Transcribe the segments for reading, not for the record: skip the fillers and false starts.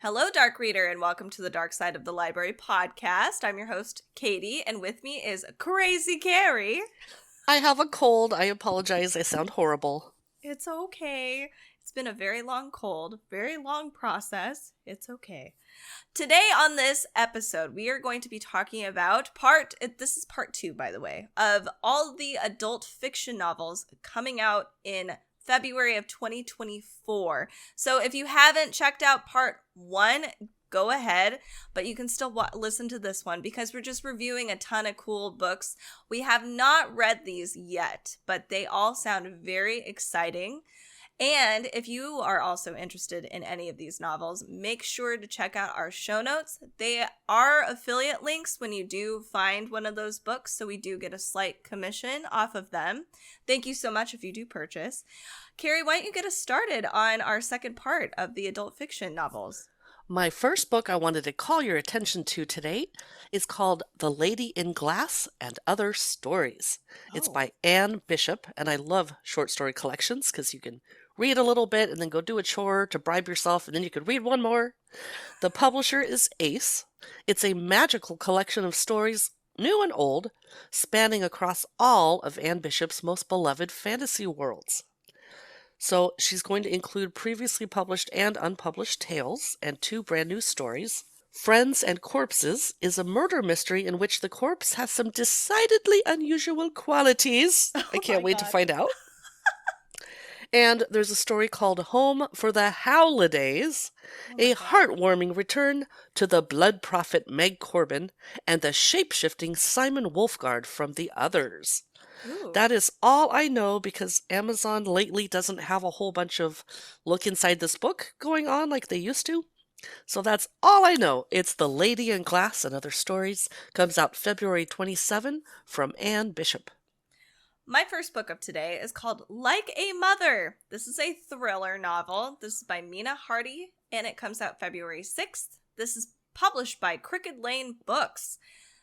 Hello, Dark Reader, and welcome to the Dark Side of the Library podcast. I'm your host, Katie, and with me is Crazy Carrie. I have a cold. I apologize. I sound horrible. It's okay. It's been a very long cold, very long process. It's okay. Today on this episode, we are going to be talking about this is part 2, by the way, of all the adult fiction novels coming out in February of 2024. So if you haven't checked out part 1, go ahead, but you can still listen to this one because we're just reviewing a ton of cool books. We have not read these yet, but they all sound very exciting. And if you are also interested in any of these novels, make sure to check out our show notes. They are affiliate links when you do find one of those books, so we do get a slight commission off of them. Thank you so much if you do purchase. Carrie, why don't you get us started on our second part of the adult fiction novels? My first book I wanted to call your attention to today is called The Lady in Glass and Other Stories. It's by Anne Bishop, and I love short story collections because you can read a little bit and then go do a chore to bribe yourself, and then you could read one more. The publisher is Ace. It's a magical collection of stories, new and old, spanning across all of Anne Bishop's most beloved fantasy worlds. So she's going to include previously published and unpublished tales and 2 brand new stories. Friends and Corpses is a murder mystery in which the corpse has some decidedly unusual qualities. I can't wait to find out. And there's a story called Home for the Howlidays, a heartwarming return to the blood prophet Meg Corbin and the shape-shifting Simon Wolfgard from the others. Ooh. That is all I know because Amazon lately doesn't have a whole bunch of look inside this book going on like they used to. So that's all I know. It's The Lady in Glass and Other Stories. Comes out February 27 from Anne Bishop. My first book of today is called Like a Mother. This is a thriller novel. This is by Mina Hardy, and it comes out February 6th. This is published by Crooked Lane Books.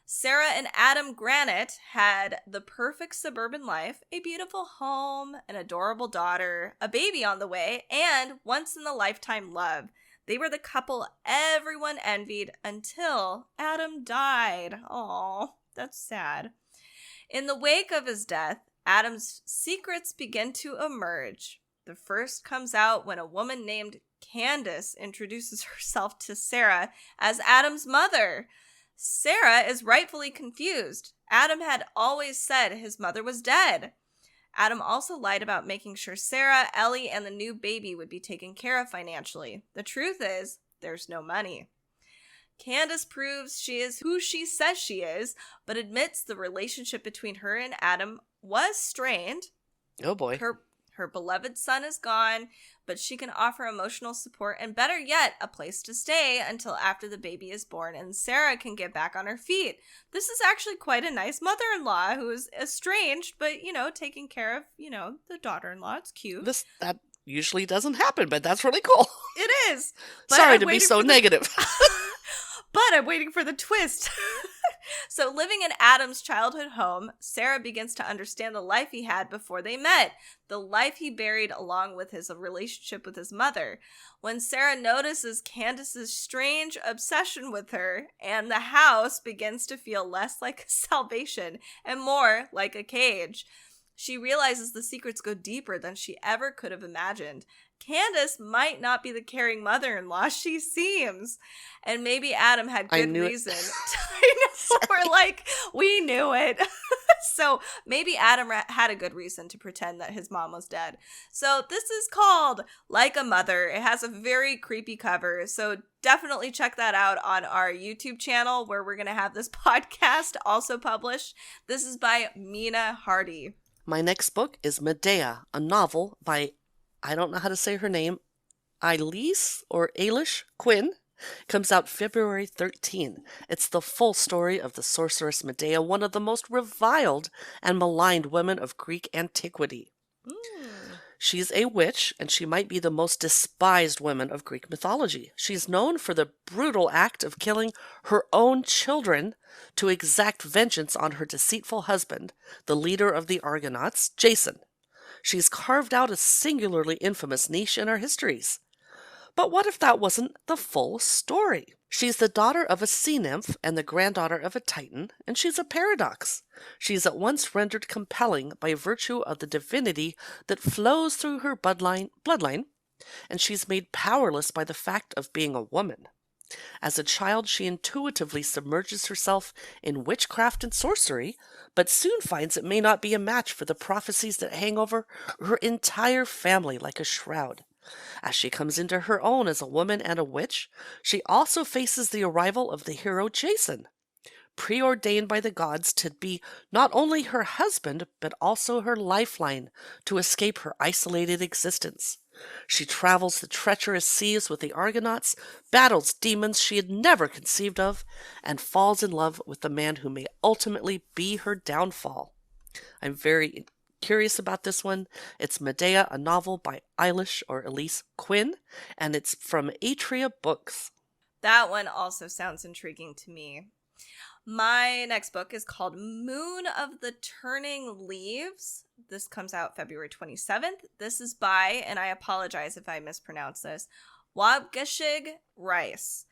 Sarah and Adam Granite had the perfect suburban life, a beautiful home, an adorable daughter, a baby on the way, and once-in-a-lifetime love. They were the couple everyone envied until Adam died. Aw, that's sad. In the wake of his death, Adam's secrets begin to emerge. The first comes out when a woman named Candace introduces herself to Sarah as Adam's mother. Sarah is rightfully confused. Adam had always said his mother was dead. Adam also lied about making sure Sarah, Ellie, and the new baby would be taken care of financially. The truth is, there's no money. Candace proves she is who she says she is, but admits the relationship between her and Adam was strained. Oh boy. Her beloved son is gone, but she can offer emotional support and, better yet, a place to stay until after the baby is born and Sarah can get back on her feet. This is actually quite a nice mother-in-law who is estranged, but, taking care of, the daughter-in-law. It's cute. That usually doesn't happen, but that's really cool. It is. But Sorry to be so negative. But I'm waiting for the twist. So living in Adam's childhood home, Sarah begins to understand the life he had before they met, the life he buried along with his relationship with his mother. When Sarah notices Candace's strange obsession with her, and the house begins to feel less like a salvation and more like a cage, she realizes the secrets go deeper than she ever could have imagined. Candace might not be the caring mother-in-law she seems. And maybe Adam had good reason. I know, we're like, we knew it. So maybe Adam had a good reason to pretend that his mom was dead. So this is called Like a Mother. It has a very creepy cover. So definitely check that out on our YouTube channel where we're going to have this podcast also published. This is by Mina Hardy. My next book is Medea, a novel by, I don't know how to say her name, Eilish Quin. Comes out February 13. It's the full story of the sorceress Medea, one of the most reviled and maligned women of Greek antiquity. She's a witch, and she might be the most despised woman of Greek mythology. She's known for the brutal act of killing her own children to exact vengeance on her deceitful husband, the leader of the Argonauts, Jason. She's carved out a singularly infamous niche in our histories. But what if that wasn't the full story? She's the daughter of a sea nymph and the granddaughter of a titan, and she's a paradox. She's at once rendered compelling by virtue of the divinity that flows through her bloodline, and she's made powerless by the fact of being a woman. As a child, she intuitively submerges herself in witchcraft and sorcery, but soon finds it may not be a match for the prophecies that hang over her entire family like a shroud. As she comes into her own as a woman and a witch, she also faces the arrival of the hero Jason, preordained by the gods to be not only her husband, but also her lifeline to escape her isolated existence. She travels the treacherous seas with the Argonauts, battles demons she had never conceived of, and falls in love with the man who may ultimately be her downfall. I'm very curious about this one. It's Medea, a novel by Eilish or Elise Quin, and it's from Atria Books. That one also sounds intriguing to me. My next book is called Moon of the Turning Leaves. This comes out February 27th. This is by, and I apologize if I mispronounce this, Waubgeshig Rice.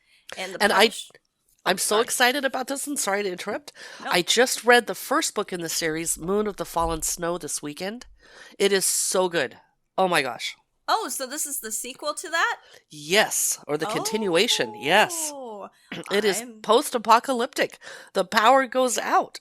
I'm so excited about this, and sorry to interrupt. No. I just read the first book in the series, Moon of the Fallen Snow, this weekend. It is so good. Oh my gosh. Oh, so this is the sequel to that? Yes, or the continuation, yes. Oh, It is post-apocalyptic. The power goes out.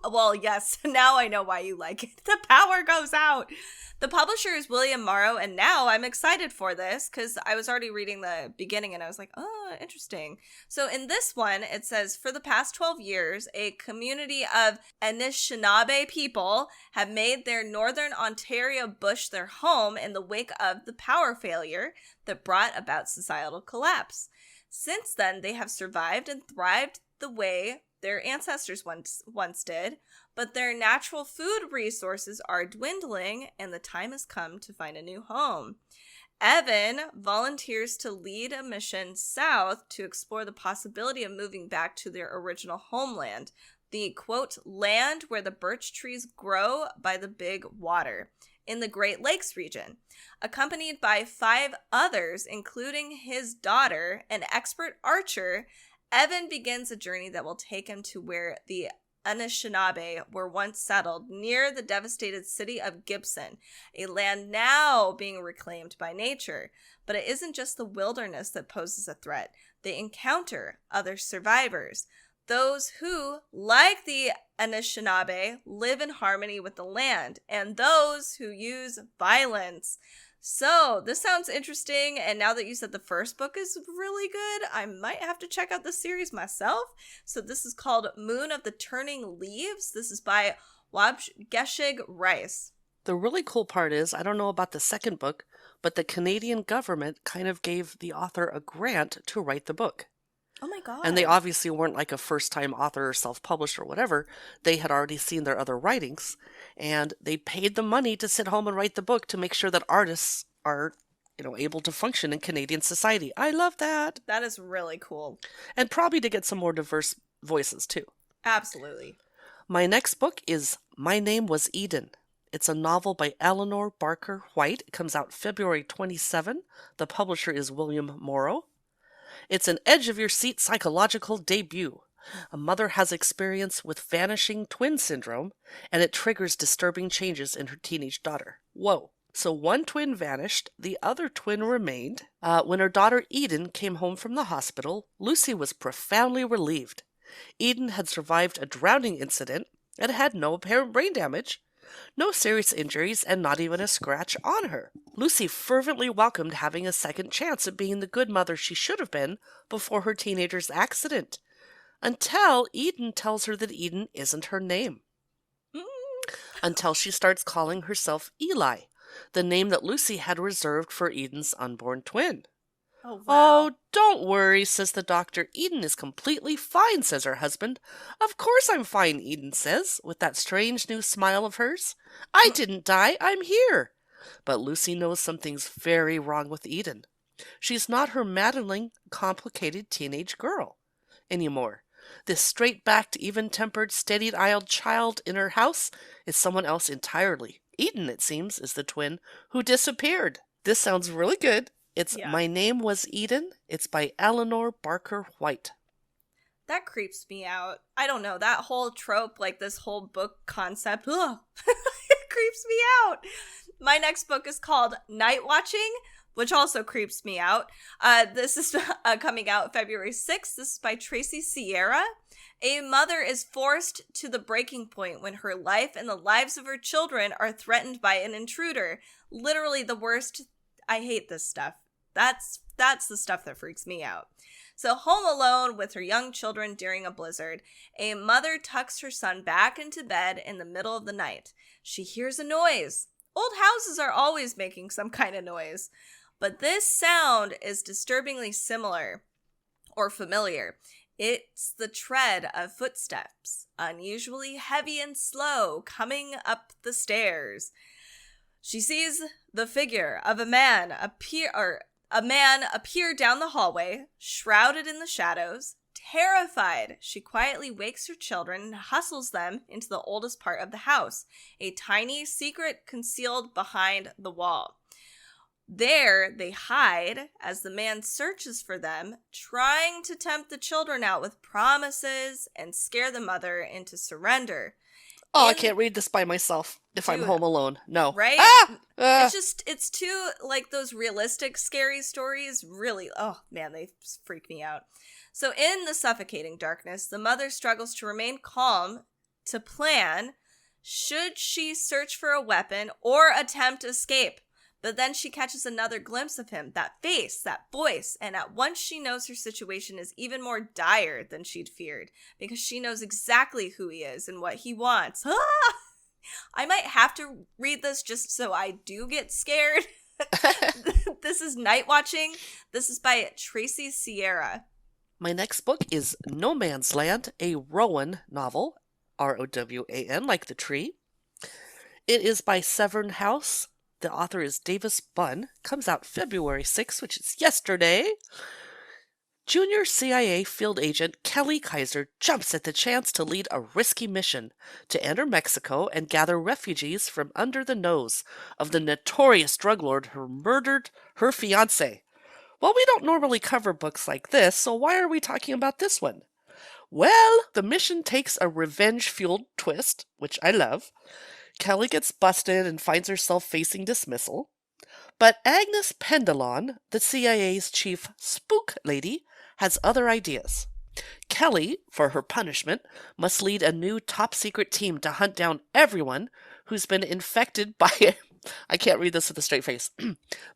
Well, yes, now I know why you like it. The power goes out. The publisher is William Morrow, and now I'm excited for this because I was already reading the beginning and I was like, oh, interesting. So in this one, it says, for the past 12 years, a community of Anishinaabe people have made their northern Ontario bush their home in the wake of the power failure that brought about societal collapse. Since then, they have survived and thrived the way their ancestors once did, but their natural food resources are dwindling and the time has come to find a new home. Evan volunteers to lead a mission south to explore the possibility of moving back to their original homeland, the, quote, land where the birch trees grow by the big water, in the Great Lakes region. Accompanied by 5 others, including his daughter, an expert archer, Evan begins a journey that will take him to where the Anishinaabe were once settled, near the devastated city of Gibson, a land now being reclaimed by nature. But it isn't just the wilderness that poses a threat. They encounter other survivors, those who, like the Anishinaabe, live in harmony with the land, and those who use violence. So, this sounds interesting, and now that you said the first book is really good, I might have to check out the series myself. So this is called Moon of the Turning Leaves. This is by Waubgeshig Rice. The really cool part is, I don't know about the second book, but the Canadian government kind of gave the author a grant to write the book. Oh my god. And they obviously weren't like a first-time author or self-published or whatever. They had already seen their other writings, and they paid the money to sit home and write the book to make sure that artists are, able to function in Canadian society. I love that. That is really cool. And probably to get some more diverse voices, too. Absolutely. My next book is My Name Was Eden. It's a novel by Eleanor Barker White. It comes out February 27. The publisher is William Morrow. It's an edge-of-your-seat psychological debut. A mother has experience with vanishing twin syndrome, and it triggers disturbing changes in her teenage daughter. Whoa. So one twin vanished, the other twin remained. When her daughter Eden came home from the hospital, Lucy was profoundly relieved. Eden had survived a drowning incident and had no apparent brain damage, no serious injuries, and not even a scratch on her. Lucy fervently welcomed having a second chance at being the good mother she should have been before her teenager's accident, until Eden tells her that Eden isn't her name. Until she starts calling herself Eli, the name that Lucy had reserved for Eden's unborn twin. Oh, wow. Oh, don't worry, says the doctor. Eden is completely fine, says her husband. Of course I'm fine, Eden says, with that strange new smile of hers. I didn't die, I'm here. But Lucy knows something's very wrong with Eden. She's not her maddening, complicated teenage girl anymore. This straight-backed, even-tempered, steady-eyed child in her house is someone else entirely. Eden, it seems, is the twin who disappeared. This sounds really good. It's Yeah. My Name Was Eden. It's by Eleanor Barker White. That creeps me out. I don't know, that whole trope, like this whole book concept, ugh, it creeps me out. My next book is called Nightwatching, which also creeps me out. This is coming out February 6th. This is by Tracy Sierra. A mother is forced to the breaking point when her life and the lives of her children are threatened by an intruder. Literally the worst. I hate this stuff. That's the stuff that freaks me out. So home alone with her young children during a blizzard, a mother tucks her son back into bed in the middle of the night. She hears a noise. Old houses are always making some kind of noise. But this sound is disturbingly similar or familiar. It's the tread of footsteps, unusually heavy and slow, coming up the stairs. She sees the figure of a man appear down the hallway, shrouded in the shadows. Terrified, she quietly wakes her children and hustles them into the oldest part of the house, a tiny secret concealed behind the wall. There, they hide as the man searches for them, trying to tempt the children out with promises and scare the mother into surrender. Oh, I can't read this by myself if I'm home alone. No. Right? Ah! It's too, like, those realistic scary stories really, oh man, they freak me out. So in the suffocating darkness, the mother struggles to remain calm, to plan, should she search for a weapon or attempt escape. But then she catches another glimpse of him, that face, that voice, and at once she knows her situation is even more dire than she'd feared, because she knows exactly who he is and what he wants. Ah! I might have to read this just so I do get scared. This is Nightwatching. This is by Tracy Sierra. My next book is No Man's Land, a Rowan novel, Rowan, like the tree. It is by Severn House. The author is Davis Bunn. Comes out February 6th, which is yesterday. Junior CIA field agent Kelly Kaiser jumps at the chance to lead a risky mission to enter Mexico and gather refugees from under the nose of the notorious drug lord who murdered her fiancé. Well, we don't normally cover books like this, so why are we talking about this one? Well, the mission takes a revenge-fueled twist, which I love. Kelly gets busted and finds herself facing dismissal. But Agnes Pendleton, the CIA's chief spook lady, has other ideas. Kelly, for her punishment, must lead a new top-secret team to hunt down everyone who's been infected by I can't read this with a straight face.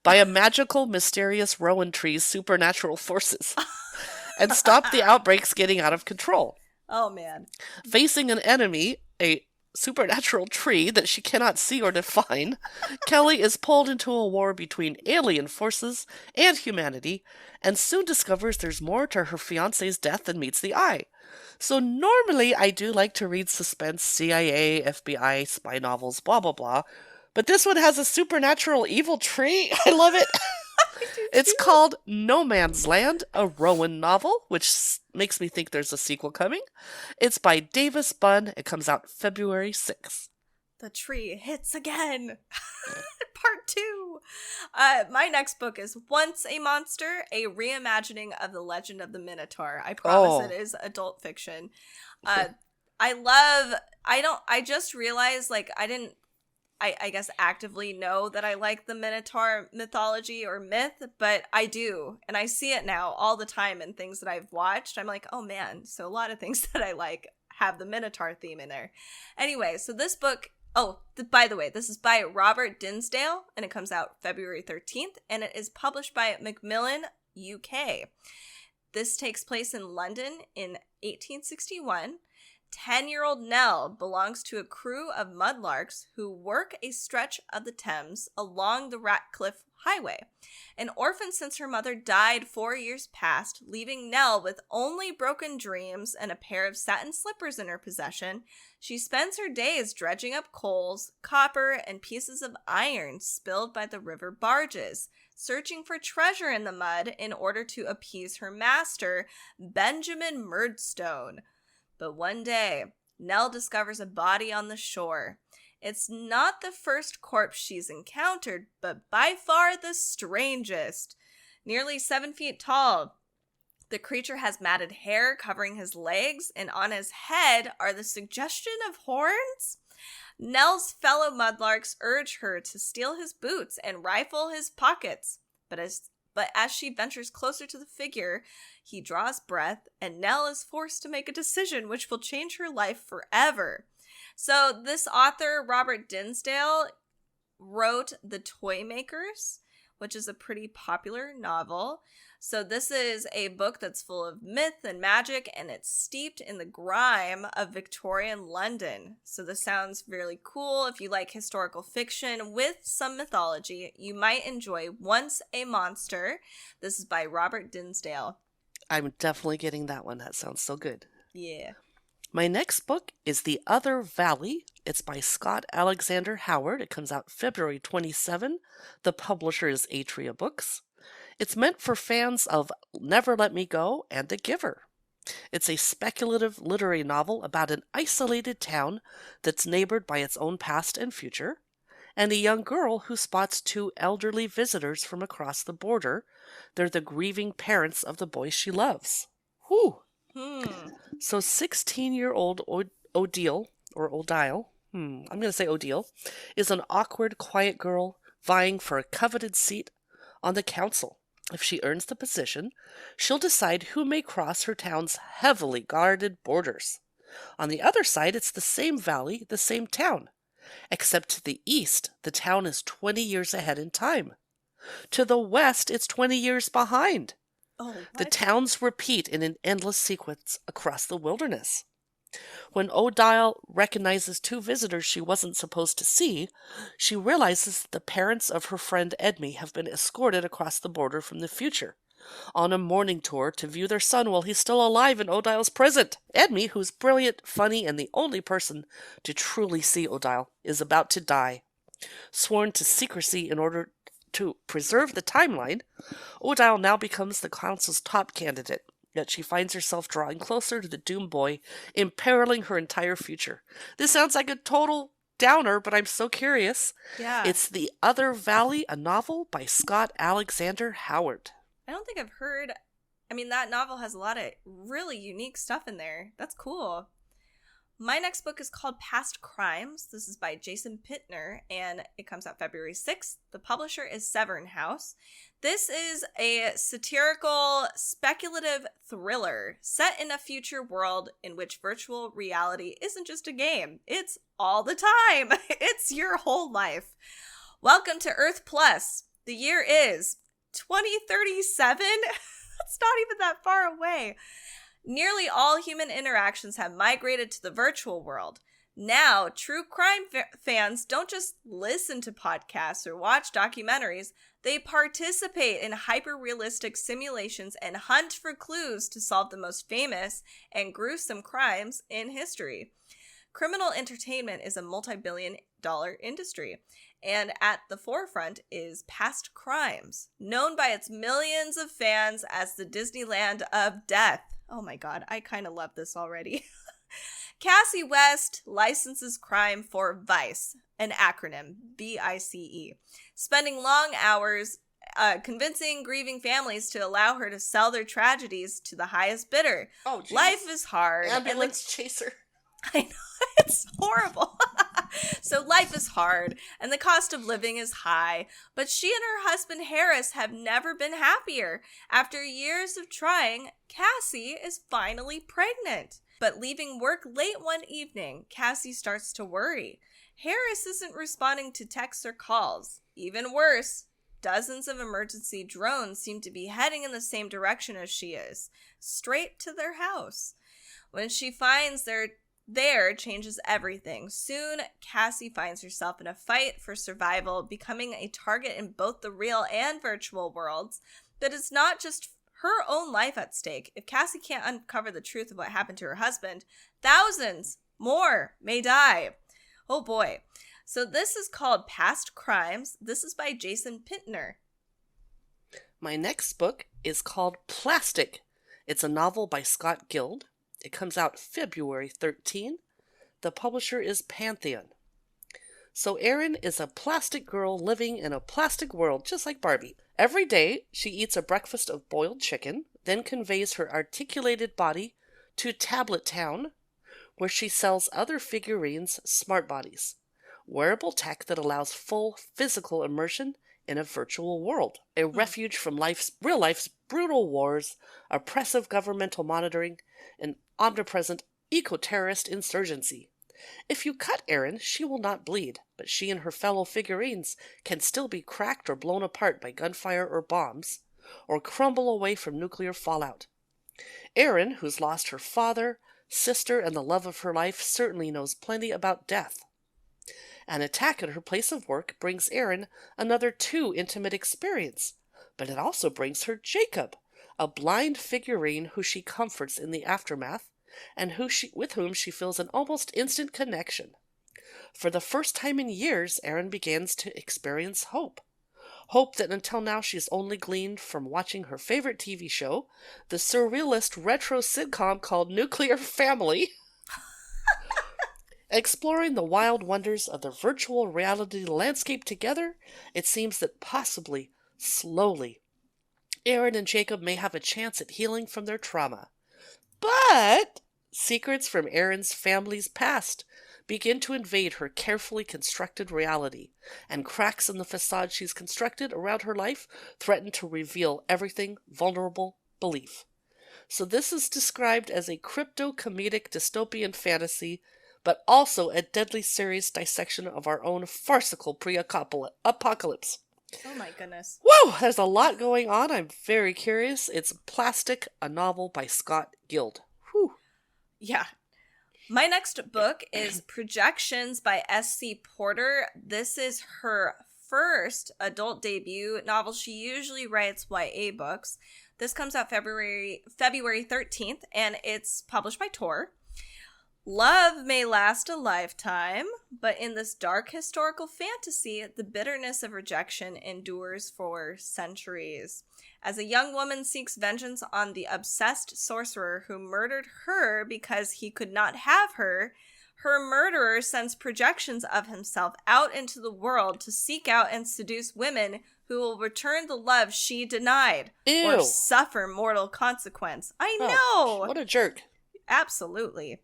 By a magical, mysterious Rowan tree's supernatural forces. And stop the outbreaks getting out of control. Oh, man. Facing an enemy, a supernatural tree that she cannot see or define, Kelly is pulled into a war between alien forces and humanity, and soon discovers there's more to her fiancé's death than meets the eye. So normally I do like to read suspense, CIA, FBI, spy novels, blah blah blah, but this one has a supernatural evil tree. I love it. It's called No Man's Land, a Rowan novel, which makes me think there's a sequel coming. It's by Davis Bunn. It comes out February 6th. The tree hits again. Part 2. My next book is Once a Monster, a reimagining of the Legend of the Minotaur. I promise it is adult fiction. I just realized, like, I guess actively know that I like the Minotaur mythology or myth, but I do. And I see it now all the time in things that I've watched. I'm like, oh man, so a lot of things that I like have the Minotaur theme in there. Anyway, so this book, by the way, this is by Robert Dinsdale, and it comes out February 13th, and it is published by Macmillan, UK. This takes place in London in 1861. 10-year-old Nell belongs to a crew of mudlarks who work a stretch of the Thames along the Ratcliffe Highway. An orphan since her mother died 4 years past, leaving Nell with only broken dreams and a pair of satin slippers in her possession, she spends her days dredging up coals, copper, and pieces of iron spilled by the river barges, searching for treasure in the mud in order to appease her master, Benjamin Murdstone. But one day, Nell discovers a body on the shore. It's not the first corpse she's encountered, but by far the strangest. Nearly 7 feet tall, the creature has matted hair covering his legs, and on his head are the suggestion of horns. Nell's fellow mudlarks urge her to steal his boots and rifle his pockets, but as she ventures closer to the figure, he draws breath, and Nell is forced to make a decision which will change her life forever. So this author, Robert Dinsdale, wrote The Toy Makers, which is a pretty popular novel. So this is a book that's full of myth and magic, and it's steeped in the grime of Victorian London. So this sounds really cool. If you like historical fiction with some mythology, you might enjoy Once a Monster. This is by Robert Dinsdale. I'm definitely getting that one. That sounds so good. Yeah. My next book is The Other Valley. It's by Scott Alexander Howard. It comes out February 27. The publisher is Atria Books. It's meant for fans of Never Let Me Go and The Giver. It's a speculative literary novel about an isolated town that's neighbored by its own past and future, and a young girl who spots two elderly visitors from across the border. They're the grieving parents of the boy she loves. Whew! So 16-year-old Odile, I'm going to say Odile, is an awkward, quiet girl vying for a coveted seat on the council. If she earns the position, she'll decide who may cross her town's heavily guarded borders. On the other side, it's the same valley, the same town. Except to the east, the town is 20 years ahead in time. To the west, it's 20 years behind. Oh, the towns repeat in an endless sequence across the wilderness. When Odile recognizes two visitors she wasn't supposed to see, she realizes that the parents of her friend Edme have been escorted across the border from the future, on a morning tour to view their son while he's still alive in Odile's present. Edme, who's brilliant, funny, and the only person to truly see Odile, is about to die. Sworn to secrecy in order to preserve the timeline, Odile now becomes the council's top candidate. Yet she finds herself drawing closer to the doomed boy, imperiling her entire future. This sounds like a total downer, but I'm so curious. Yeah. It's The Other Valley, a novel by Scott Alexander Howard. I don't think I've heard... I mean, that novel has a lot of really unique stuff in there. That's cool. My next book is called Past Crimes. This is by Jason Pinter, and it comes out February 6th. The publisher is Severn House. This is a satirical, speculative thriller set in a future world in which virtual reality isn't just a game. It's all the time. It's your whole life. Welcome to Earth Plus. The year is 2037. That's not even that far away. Nearly all human interactions have migrated to the virtual world. Now, true crime fans don't just listen to podcasts or watch documentaries. They participate in hyper-realistic simulations and hunt for clues to solve the most famous and gruesome crimes in history. Criminal entertainment is a multi-billion-dollar industry, and at the forefront is Past Crimes, known by its millions of fans as the Disneyland of death. Oh my god, I kind of love this already. Cassie West licenses crime for Vice, an acronym, VICE, spending long hours convincing grieving families to allow her to sell their tragedies to the highest bidder. Oh, geez. Life is hard. Ambulance chaser. I know, it's horrible. So life is hard, and the cost of living is high, but she and her husband Harris have never been happier. After years of trying, Cassie is finally pregnant. But leaving work late one evening, Cassie starts to worry. Harris isn't responding to texts or calls. Even worse, dozens of emergency drones seem to be heading in the same direction as she is, straight to their house. When she finds they're there, changes everything. Soon, Cassie finds herself in a fight for survival, becoming a target in both the real and virtual worlds. But it's not just her own life at stake. If Cassie can't uncover the truth of what happened to her husband, thousands more may die. Oh boy. So this is called Past Crimes. This is by Jason Pinter. My next book is called Plastic. It's a novel by Scott Guild. It comes out February 13. The publisher is Pantheon. So Erin is a plastic girl living in a plastic world, just like Barbie. Every day, she eats a breakfast of boiled chicken, then conveys her articulated body to Tablet Town, where she sells other figurines' smart bodies, wearable tech that allows full physical immersion in a virtual world, a refuge from real life's brutal wars, oppressive governmental monitoring, and omnipresent eco-terrorist insurgency. If you cut Erin, she will not bleed, but she and her fellow figurines can still be cracked or blown apart by gunfire or bombs, or crumble away from nuclear fallout. Erin, who's lost her father, sister, and the love of her life, certainly knows plenty about death. An attack at her place of work brings Erin another too intimate experience, but it also brings her Jacob, a blind figurine who she comforts in the aftermath, and with whom she feels an almost instant connection. For the first time in years, Erin begins to experience hope. Hope that until now she's only gleaned from watching her favorite TV show, the surrealist retro sitcom called Nuclear Family, exploring the wild wonders of the virtual reality landscape together. It seems that possibly, slowly, Erin and Jacob may have a chance at healing from their trauma. But secrets from Erin's family's past begin to invade her carefully constructed reality, and cracks in the facade she's constructed around her life threaten to reveal everything vulnerable belief. So this is described as a crypto-comedic dystopian fantasy, but also a deadly serious dissection of our own farcical pre-apocalypse. Oh my goodness. Whoa! There's a lot going on. I'm very curious. It's Plastic, a novel by Scott Guild. Whew. Yeah. My next book is Projections by S.C. Porter. This is her first adult debut novel. She usually writes YA books. This comes out February 13th, and it's published by Tor. Love may last a lifetime, but in this dark historical fantasy, the bitterness of rejection endures for centuries. As a young woman seeks vengeance on the obsessed sorcerer who murdered her because he could not have her, her murderer sends projections of himself out into the world to seek out and seduce women who will return the love she denied. Ew. Or suffer mortal consequence. I know! What a jerk. Absolutely.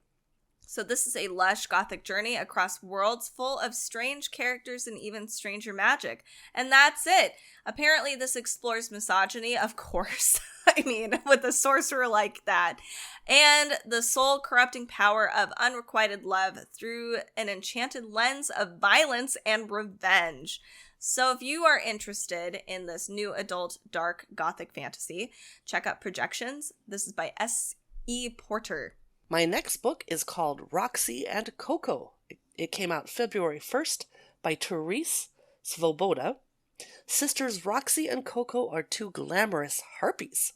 So this is a lush gothic journey across worlds full of strange characters and even stranger magic. And that's it. Apparently this explores misogyny, of course. I mean, with a sorcerer like that. And the soul-corrupting power of unrequited love through an enchanted lens of violence and revenge. So if you are interested in this new adult dark gothic fantasy, check out Projections. This is by S.E. Porter. My next book is called Roxy and Coco. It came out February 1st by Terese, Svoboda. Sisters Roxy and Coco are two glamorous harpies,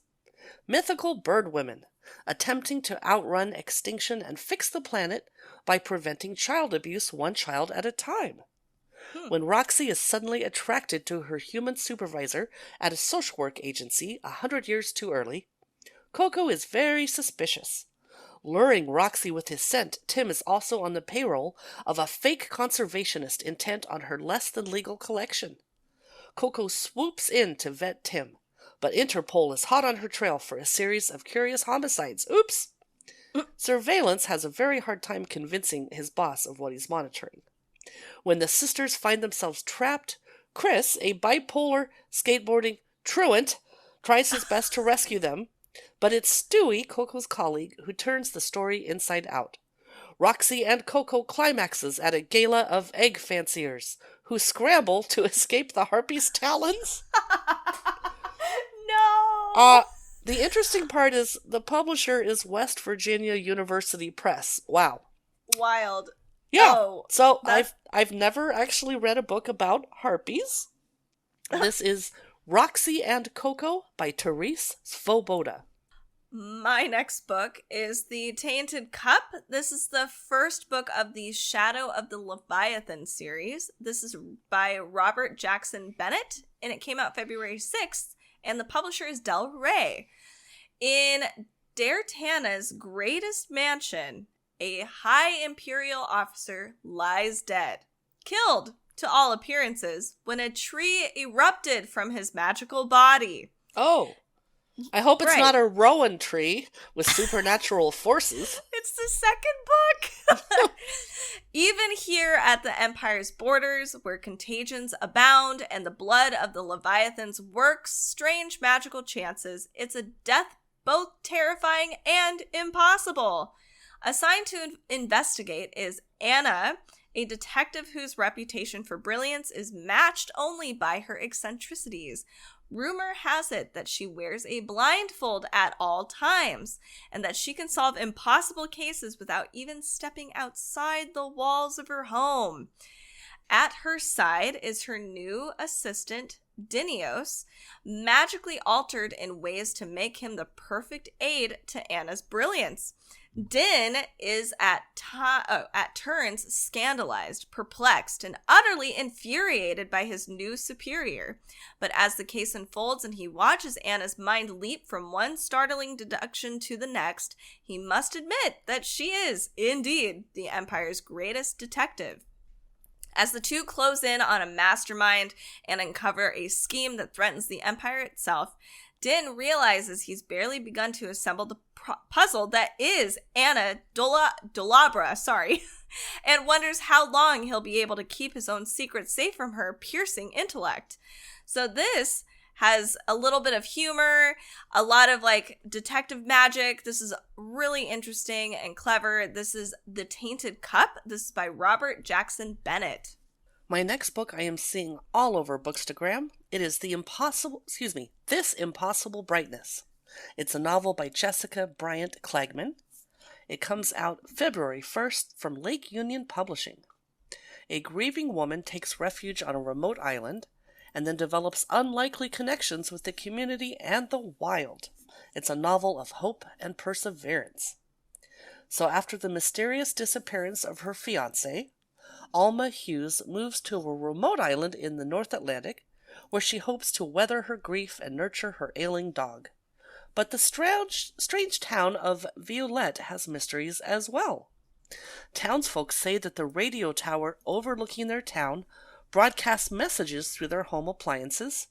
mythical bird women, attempting to outrun extinction and fix the planet by preventing child abuse one child at a time. When Roxy is suddenly attracted to her human supervisor at a social work agency 100 years too early, Coco is very suspicious. Luring Roxy with his scent, Tim is also on the payroll of a fake conservationist intent on her less-than-legal collection. Coco swoops in to vet Tim, but Interpol is hot on her trail for a series of curious homicides. Oops! Surveillance has a very hard time convincing his boss of what he's monitoring. When the sisters find themselves trapped, Chris, a bipolar skateboarding truant, tries his best to rescue them, but it's Stewie, Coco's colleague, who turns the story inside out. Roxy and Coco climaxes at a gala of egg fanciers, who scramble to escape the harpy's talons. No! The interesting part is the publisher is West Virginia University Press. Wow. Wild. Yeah. Oh, so I've never actually read a book about harpies. This is Roxy and Coco by Terese Svoboda. My next book is The Tainted Cup. This is the first book of the Shadow of the Leviathan series. This is by Robert Jackson Bennett, and it came out February 6th, and the publisher is Del Rey. In Dertana's greatest mansion, a high imperial officer lies dead, killed to all appearances, when a tree erupted from his magical body. Oh, I hope it's Right. not a rowan tree with supernatural forces. It's the second book. Even here at the Empire's borders, where contagions abound and the blood of the Leviathans works strange magical chances, it's a death both terrifying and impossible. Assigned to investigate is Anna, a detective whose reputation for brilliance is matched only by her eccentricities. Rumor has it that she wears a blindfold at all times, and that she can solve impossible cases without even stepping outside the walls of her home. At her side is her new assistant, Dinios, magically altered in ways to make him the perfect aid to Anna's brilliance. Din is at turns scandalized, perplexed, and utterly infuriated by his new superior. But as the case unfolds and he watches Anna's mind leap from one startling deduction to the next, he must admit that she is, indeed, the Empire's greatest detective. As the two close in on a mastermind and uncover a scheme that threatens the Empire itself, Din realizes he's barely begun to assemble the puzzle that is Anna Dolabra, and wonders how long he'll be able to keep his own secret safe from her piercing intellect. So this has a little bit of humor, a lot of like detective magic. This is really interesting and clever. This is The Tainted Cup. This is by Robert Jackson Bennett. My next book I am seeing all over Bookstagram. It is This Impossible Brightness. It's a novel by Jessica Bryant Klagmann. It comes out February 1st from Lake Union Publishing. A grieving woman takes refuge on a remote island and then develops unlikely connections with the community and the wild. It's a novel of hope and perseverance. So after the mysterious disappearance of her fiancé, Alma Hughes moves to a remote island in the North Atlantic where she hopes to weather her grief and nurture her ailing dog. But the strange town of Violette has mysteries as well. Townsfolk say that the radio tower overlooking their town broadcasts messages through their home appliances,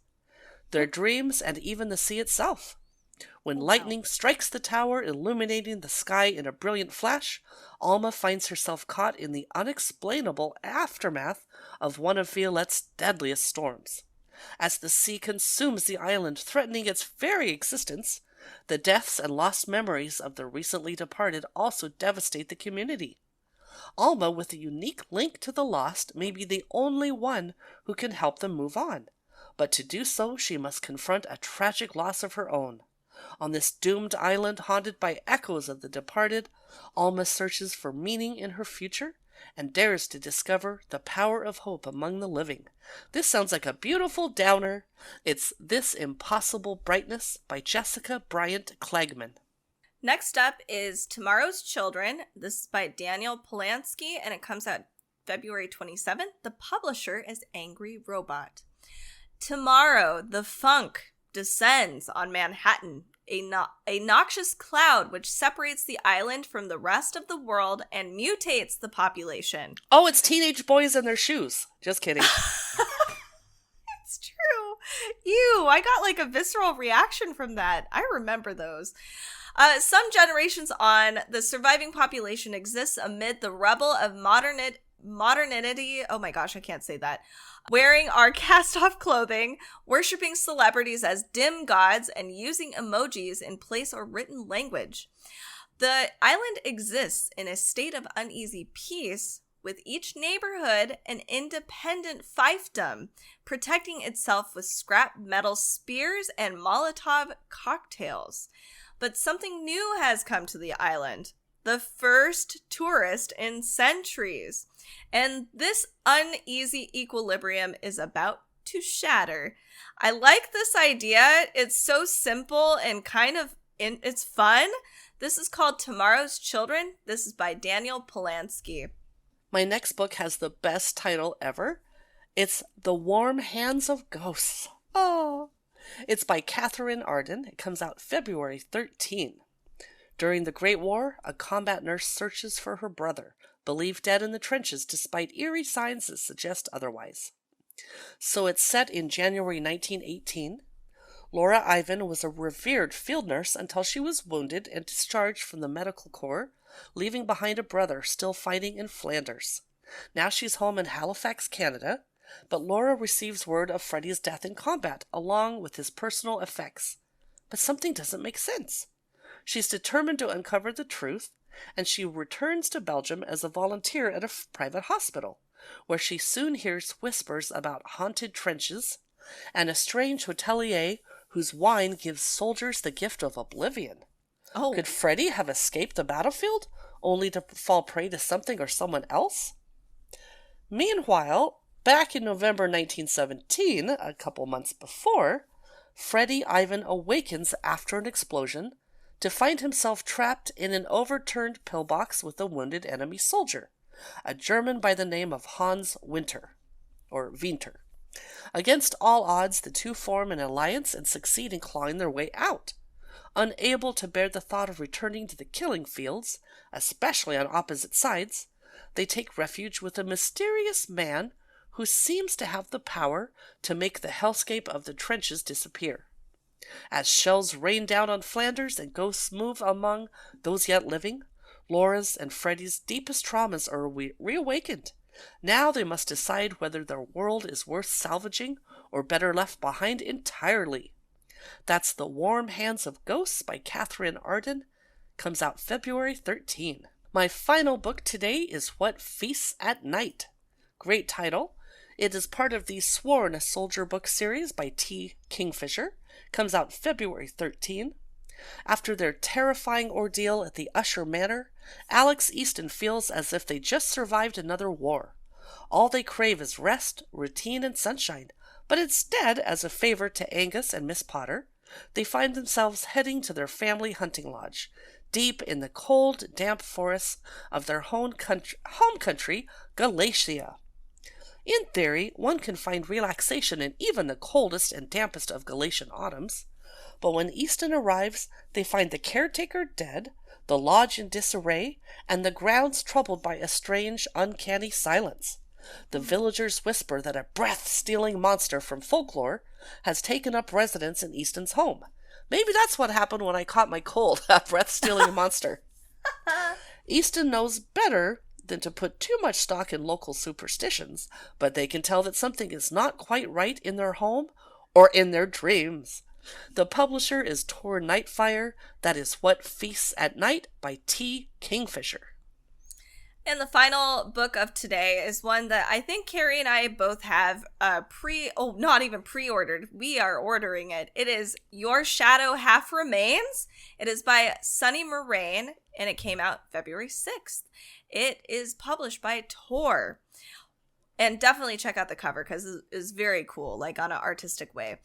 their dreams, and even the sea itself. When lightning strikes the tower, illuminating the sky in a brilliant flash, Alma finds herself caught in the unexplainable aftermath of one of Violette's deadliest storms. As the sea consumes the island, threatening its very existence, the deaths and lost memories of the recently departed also devastate the community. Alma, with a unique link to the lost, may be the only one who can help them move on. But to do so, she must confront a tragic loss of her own. On this doomed island haunted by echoes of the departed, Alma searches for meaning in her future and dares to discover the power of hope among the living. This sounds like a beautiful downer. It's This Impossible Brightness by Jessica Bryant Klagmann. Next up is Tomorrow's Children. This is by Daniel Polanski, and it comes out February 27th. The publisher is Angry Robot. Tomorrow, the funk descends on Manhattan, a noxious cloud which separates the island from the rest of the world and mutates the population. Oh, it's teenage boys in their shoes. Just kidding. It's true. Ew, I got like a visceral reaction from that. I remember those. Some generations on, the surviving population exists amid the rubble of modernity. Oh my gosh, I can't say that. Wearing our cast-off clothing, worshipping celebrities as dim gods, and using emojis in place or written language. The island exists in a state of uneasy peace, with each neighborhood an independent fiefdom, protecting itself with scrap metal spears and Molotov cocktails. But something new has come to the island. The first tourist in centuries. And this uneasy equilibrium is about to shatter. I like this idea. It's so simple and it's fun. This is called Tomorrow's Children. This is by Daniel Polanski. My next book has the best title ever. It's The Warm Hands of Ghosts. Oh. It's by Catherine Arden. It comes out February 13. During the Great War, a combat nurse searches for her brother, believed dead in the trenches despite eerie signs that suggest otherwise. So it's set in January 1918. Laura Ivan was a revered field nurse until she was wounded and discharged from the medical corps, leaving behind a brother still fighting in Flanders. Now she's home in Halifax, Canada, but Laura receives word of Freddie's death in combat, along with his personal effects. But something doesn't make sense. She's determined to uncover the truth, and she returns to Belgium as a volunteer at a private hospital, where she soon hears whispers about haunted trenches and a strange hotelier whose wine gives soldiers the gift of oblivion. Oh. Could Freddie have escaped the battlefield, only to fall prey to something or someone else? Meanwhile, back in November 1917, a couple months before, Freddie Ivan awakens after an explosion to find himself trapped in an overturned pillbox with a wounded enemy soldier, a German by the name of Hans Winter, or Winter. Against all odds, the two form an alliance and succeed in clawing their way out. Unable to bear the thought of returning to the killing fields, especially on opposite sides, they take refuge with a mysterious man who seems to have the power to make the hellscape of the trenches disappear. As shells rain down on Flanders and ghosts move among those yet living, Laura's and Freddie's deepest traumas are reawakened. Now they must decide whether their world is worth salvaging or better left behind entirely. That's The Warm Hands of Ghosts by Catherine Arden. Comes out February 13. My final book today is What Feasts at Night. Great title. It is part of the Sworn Soldier book series by T. Kingfisher. Comes out February 13. After their terrifying ordeal at the Usher Manor, Alex Easton feels as if they just survived another war. All they crave is rest, routine, and sunshine, but instead, as a favor to Angus and Miss Potter, they find themselves heading to their family hunting lodge, deep in the cold, damp forests of their home country, Galatia. In theory, one can find relaxation in even the coldest and dampest of Galatian autumns. But when Easton arrives, they find the caretaker dead, the lodge in disarray, and the grounds troubled by a strange, uncanny silence. The villagers whisper that a breath-stealing monster from folklore has taken up residence in Easton's home. Maybe that's what happened when I caught my cold, a breath-stealing monster. Easton knows better than to put too much stock in local superstitions, but they can tell that something is not quite right in their home or in their dreams. The publisher is Tor Nightfire. That is What Feasts at Night by T. Kingfisher. And the final book of today is one that I think Carrie and I both have not even pre-ordered. We are ordering it. It is Your Shadow Half Remains. It is by Sunny Moraine, and it came out February 6th. It is published by Tor. And definitely check out the cover because it is very cool, like on an artistic way.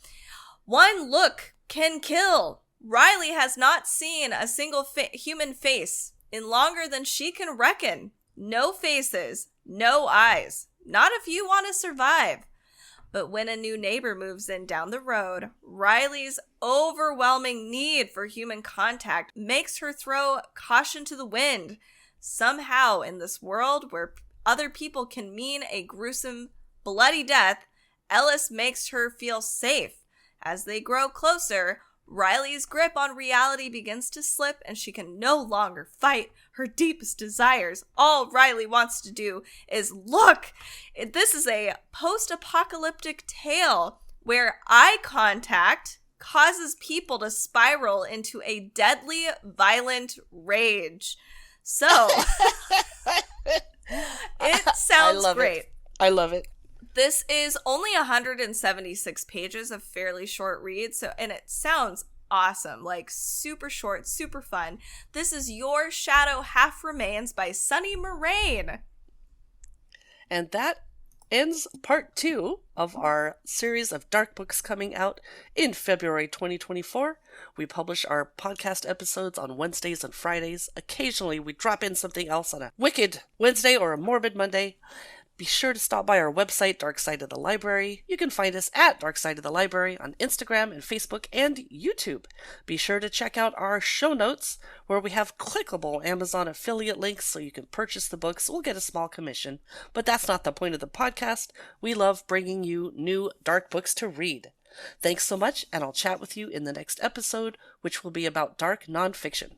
One look can kill. Riley has not seen a single human face in longer than she can reckon. No faces, no eyes. Not if you want to survive. But when a new neighbor moves in down the road, Riley's overwhelming need for human contact makes her throw caution to the wind. Somehow, in this world where other people can mean a gruesome, bloody death, Ellis makes her feel safe. As they grow closer, Riley's grip on reality begins to slip and she can no longer fight her deepest desires. All Riley wants to do is look. This is a post-apocalyptic tale where eye contact causes people to spiral into a deadly, violent rage. So, it sounds great. I love it. This is only 176 pages of fairly short read, and it sounds awesome, like super short, super fun. This is Your Shadow Half Remains by Sunny Moraine. And that ends part 2 of our series of dark books coming out in February 2024. We publish our podcast episodes on Wednesdays and Fridays. Occasionally we drop in something else on a Wicked Wednesday or a Morbid Monday. Be sure to stop by our website, Dark Side of the Library. You can find us at Dark Side of the Library on Instagram and Facebook and YouTube. Be sure to check out our show notes where we have clickable Amazon affiliate links so you can purchase the books. We'll get a small commission, but that's not the point of the podcast. We love bringing you new dark books to read. Thanks so much, and I'll chat with you in the next episode, which will be about dark nonfiction.